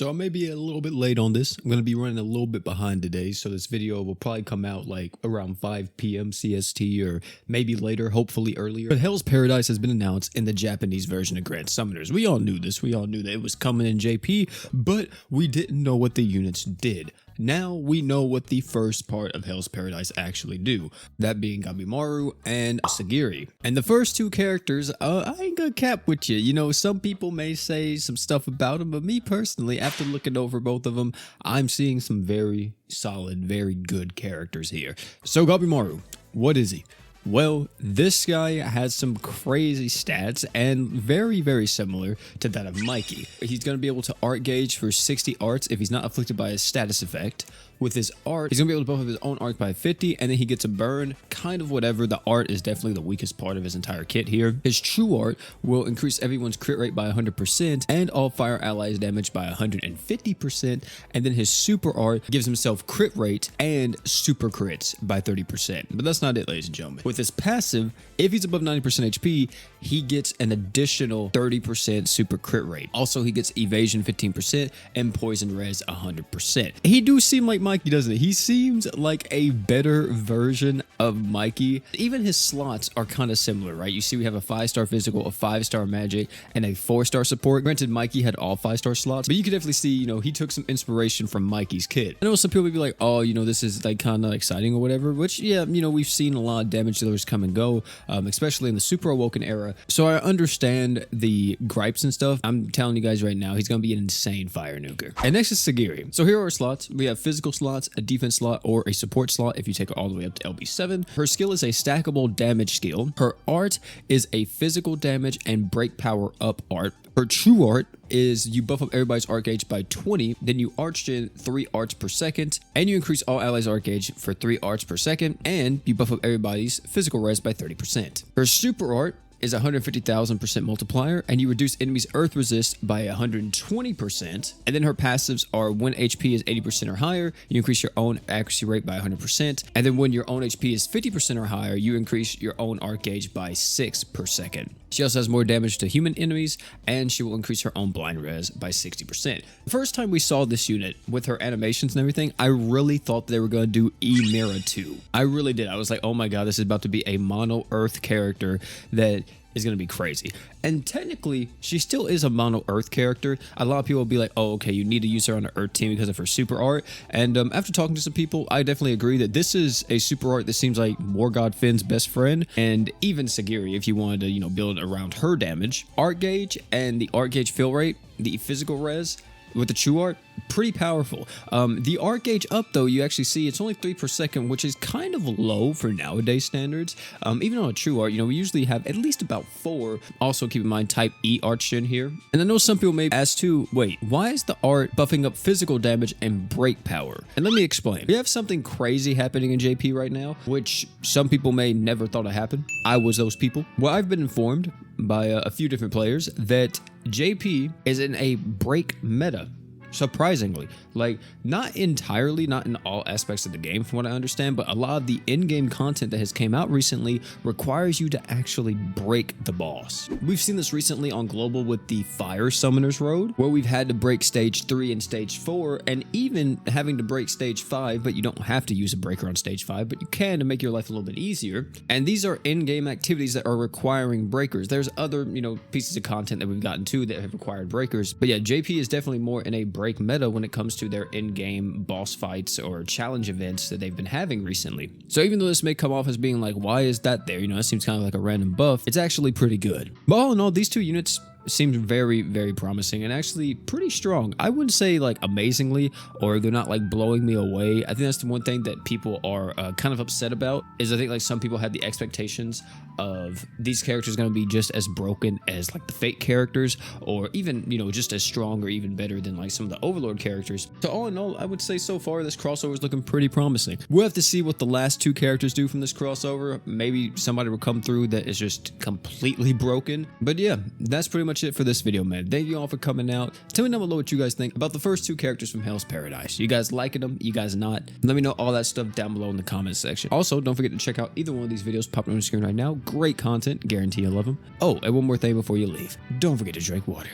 So I may be a little bit late on this. I'm going to be running a little bit behind today, so this video will probably come out like around 5 p.m. CST or maybe later, hopefully earlier. But Hell's Paradise has been announced in the Japanese version of Grand Summoners. We all knew this. We all knew that it was coming in JP, but we didn't know what the units did. Now we know what the first part of Hell's Paradise actually do, that being Gabimaru and Sagiri. And the first two characters, I ain't gonna cap with you. You know, some people may say some stuff about them, but me personally, after looking over both of them, I'm seeing some very solid, very good characters here. So Gabimaru, what is he? Well, this guy has some crazy stats and very, very similar to that of Mikey. He's going to be able to art gauge for 60 arts if he's not afflicted by a status effect. With his art, he's going to be able to buff up his own art by 50, and then he gets a burn, kind of whatever. The art is definitely the weakest part of his entire kit here. His true art will increase everyone's crit rate by 100% and all fire allies damage by 150%, and then his super art gives himself crit rate and super crits by 30%. But that's not it, ladies and gentlemen. With his passive, if he's above 90% HP, he gets an additional 30% super crit rate. Also, he gets evasion 15% and poison res 100%. He do seem like Mikey, doesn't he? He seems like a better version of Mikey. Even his slots are kind of similar, right? You see we have a 5-star physical, a 5-star magic, and a 4-star support. Granted, Mikey had all 5-star slots, but you can definitely see, you know, he took some inspiration from Mikey's kit. I know some people would be like, oh, you know, this is like kind of exciting or whatever, which, yeah, you know, we've seen a lot of damage dealers come and go, especially in the Super Awoken era. So I understand the gripes and stuff. I'm telling you guys right now, he's going to be an insane fire nuker. And next is Sagiri. So here are our slots. We have physical slots, a defense slot, or a support slot if you take her all the way up to LB7. Her skill is a stackable damage skill. Her art is a physical damage and break power up art. Her true art is you buff up everybody's art gauge by 20, then you arch in 3 arts per second, and you increase all allies' art gauge for 3 arts per second, and you buff up everybody's physical res by 30%. Her super art is 150,000% multiplier, and you reduce enemies' earth resist by 120%. And then her passives are when HP is 80% or higher, you increase your own accuracy rate by 100%. And then when your own HP is 50% or higher, you increase your own art gauge by 6 per second. She also has more damage to human enemies, and she will increase her own blind res by 60%. The first time we saw this unit with her animations and everything, I really thought they were going to do Emira 2. I really did. I was like, oh my god, this is about to be a mono earth character that is going to be crazy. And technically, she still is a mono earth character. A lot of people will be like, oh, okay, you need to use her on an earth team because of her super art. And after talking to some people, I definitely agree that this is a super art that seems like Morgod Finn's best friend, and even Sagiri, if you wanted to, you know, build around her damage. Art gauge and the art gauge fill rate, the physical res with the true art, pretty powerful. The art gauge up, though, you actually see it's only 3 per second, which is kind of low for nowadays standards. Even on a true art, you know, we usually have at least about 4. Also, keep in mind, type E arch in here. And I know some people may ask too, wait, why is the art buffing up physical damage and break power? And let me explain. We have something crazy happening in JP right now, which some people may never thought would happen. I was those people. Well, I've been informed by a few different players that JP is in a break meta. Surprisingly, like not entirely, not in all aspects of the game from what I understand, but a lot of the in-game content that has came out recently requires you to actually break the boss. We've seen this recently on Global with the Fire Summoners Road, where we've had to break stage 3 and stage 4, and even having to break stage 5, but you don't have to use a breaker on stage 5, but you can to make your life a little bit easier. And these are in-game activities that are requiring breakers. There's other, you know, pieces of content that we've gotten to that have required breakers, but yeah, JP is definitely more in a break meta when it comes to their in-game boss fights or challenge events that they've been having recently. So even though this may come off as being like, why is that there? You know, it seems kind of like a random buff. It's actually pretty good. But all in all, these two units seems very, very promising and actually pretty strong. I wouldn't say like amazingly, or they're not like blowing me away. I think that's the one thing that people are kind of upset about, is I think like some people had the expectations of these characters going to be just as broken as like the Fate characters, or even, you know, just as strong or even better than like some of the Overlord characters. So all in all, I would say so far this crossover is looking pretty promising. We'll have to see what the last 2 characters do from this crossover. Maybe somebody will come through that is just completely broken. But yeah, that's pretty much it for this video, man. Thank you all for coming out. Tell me down below what you guys think about the first 2 characters from Hell's Paradise. You guys liking them? You guys not? Let me know all that stuff down below in the comments section. Also, don't forget to check out either one of these videos popping on the screen right now. Great content. Guarantee you'll love them. Oh, and one more thing before you leave. Don't forget to drink water.